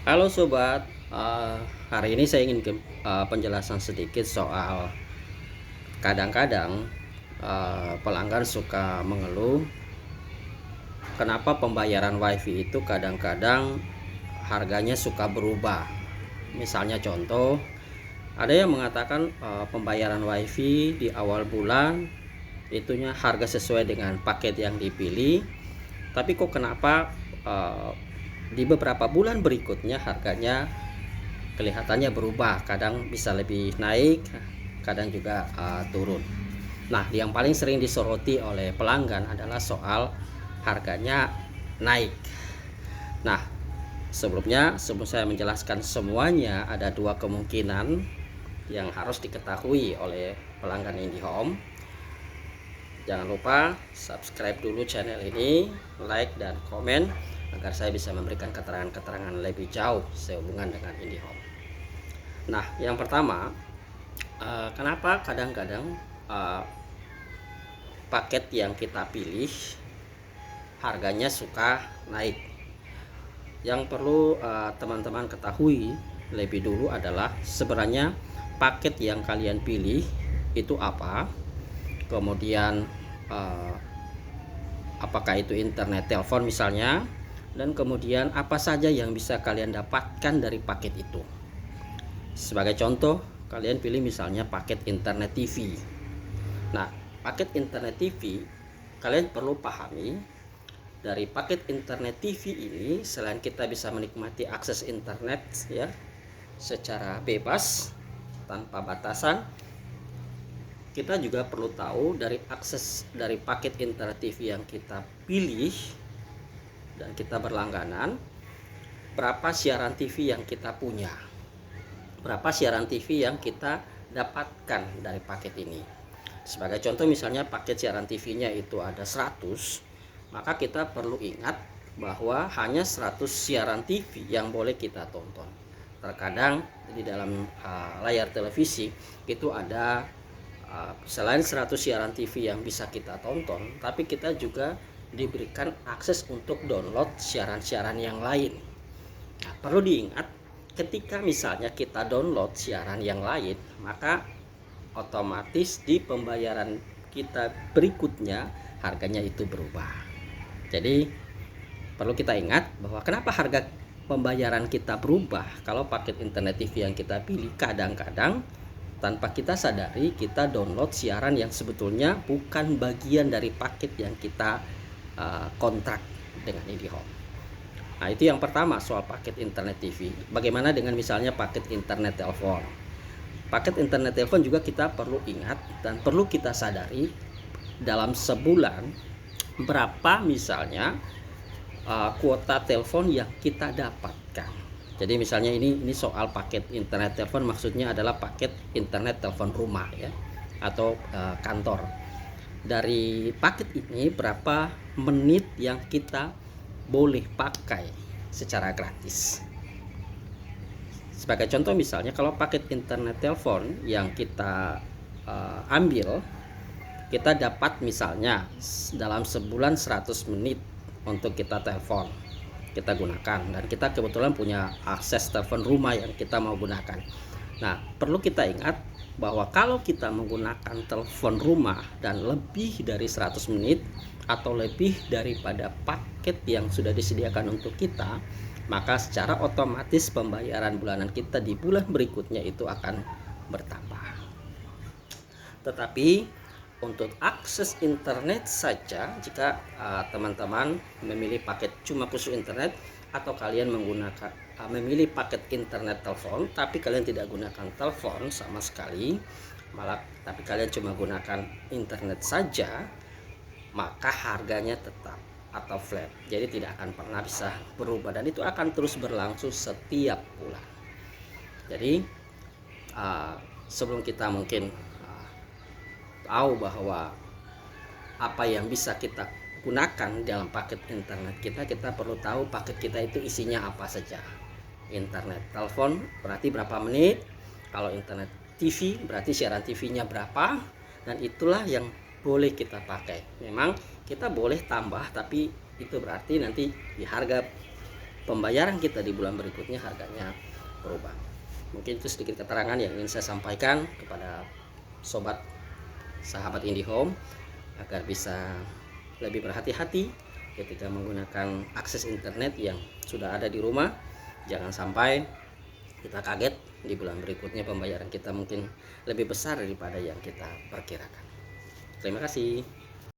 Halo sobat, hari ini saya ingin penjelasan sedikit soal kadang-kadang pelanggan suka mengeluh kenapa pembayaran WiFi itu kadang-kadang harganya suka berubah. Misalnya contoh, ada yang mengatakan pembayaran WiFi di awal bulan itunya harga sesuai dengan paket yang dipilih, tapi kok kenapa uh, di beberapa bulan berikutnya harganya kelihatannya berubah, kadang bisa lebih naik, kadang juga turun. Nah, yang paling sering disoroti oleh pelanggan adalah soal harganya naik. Nah, sebelum saya menjelaskan semuanya, ada dua kemungkinan yang harus diketahui oleh pelanggan IndiHome. Jangan lupa subscribe dulu channel ini, like dan komen agar saya bisa memberikan keterangan-keterangan lebih jauh sehubungan dengan IndiHome. Nah, yang pertama, kenapa kadang-kadang uh, paket yang kita pilih harganya suka naik? Yang perlu teman-teman ketahui lebih dulu adalah sebenarnya paket yang kalian pilih itu apa, kemudian uh, apakah itu internet telepon misalnya, dan kemudian apa saja yang bisa kalian dapatkan dari paket itu. Sebagai contoh, kalian pilih misalnya paket internet TV. Nah, paket internet TV, kalian perlu pahami dari paket internet TV ini, selain kita bisa menikmati akses internet ya secara bebas tanpa batasan, kita juga perlu tahu dari akses dari paket internet TV yang kita pilih dan kita berlangganan, berapa siaran TV yang kita punya, berapa siaran TV yang kita dapatkan dari paket ini. Sebagai contoh misalnya paket siaran TV-nya itu ada 100, maka kita perlu ingat bahwa hanya 100 siaran TV yang boleh kita tonton. Terkadang di dalam layar televisi itu ada selain 100 siaran TV yang bisa kita tonton, tapi kita juga diberikan akses untuk download siaran-siaran yang lain. Nah, perlu diingat ketika misalnya kita download siaran yang lain, maka otomatis di pembayaran kita berikutnya harganya itu berubah. Jadi perlu kita ingat bahwa kenapa harga pembayaran kita berubah kalau paket internet TV yang kita pilih kadang-kadang tanpa kita sadari kita download siaran yang sebetulnya bukan bagian dari paket yang kita kontrak dengan IndiHome. Nah, itu yang pertama soal paket internet TV. Bagaimana dengan misalnya paket internet telepon? Paket internet telepon juga kita perlu ingat dan perlu kita sadari dalam sebulan berapa misalnya kuota telepon yang kita dapatkan. Jadi misalnya ini soal paket internet telepon, maksudnya adalah paket internet telepon rumah ya atau kantor. Dari paket ini berapa menit yang kita boleh pakai secara gratis. Sebagai contoh misalnya kalau paket internet telepon yang kita ambil, kita dapat misalnya dalam sebulan 100 menit untuk kita telepon kita gunakan, dan kita kebetulan punya akses telepon rumah yang kita mau gunakan. Nah, perlu kita ingat bahwa kalau kita menggunakan telepon rumah dan lebih dari 100 menit atau lebih daripada paket yang sudah disediakan untuk kita, maka secara otomatis pembayaran bulanan kita di bulan berikutnya itu akan bertambah. Tetapi untuk akses internet saja, jika teman-teman memilih paket cuma khusus internet atau kalian menggunakan memilih paket internet telepon tapi kalian tidak gunakan telepon sama sekali, malah tapi kalian cuma gunakan internet saja, maka harganya tetap atau flat, jadi tidak akan pernah bisa berubah dan itu akan terus berlangsung setiap bulan. Jadi sebelum kita mungkin tahu bahwa apa yang bisa kita gunakan dalam paket internet kita perlu tahu paket kita itu isinya apa saja. Internet telepon berarti berapa menit, kalau internet TV berarti siaran TV-nya berapa, dan itulah yang boleh kita pakai. Memang kita boleh tambah, tapi itu berarti nanti di harga pembayaran kita di bulan berikutnya harganya berubah. Mungkin itu sedikit keterangan yang ingin saya sampaikan kepada sobat sahabat IndiHome agar bisa lebih berhati-hati ketika menggunakan akses internet yang sudah ada di rumah. Jangan sampai kita kaget di bulan berikutnya pembayaran kita mungkin lebih besar daripada yang kita perkirakan. Terima kasih.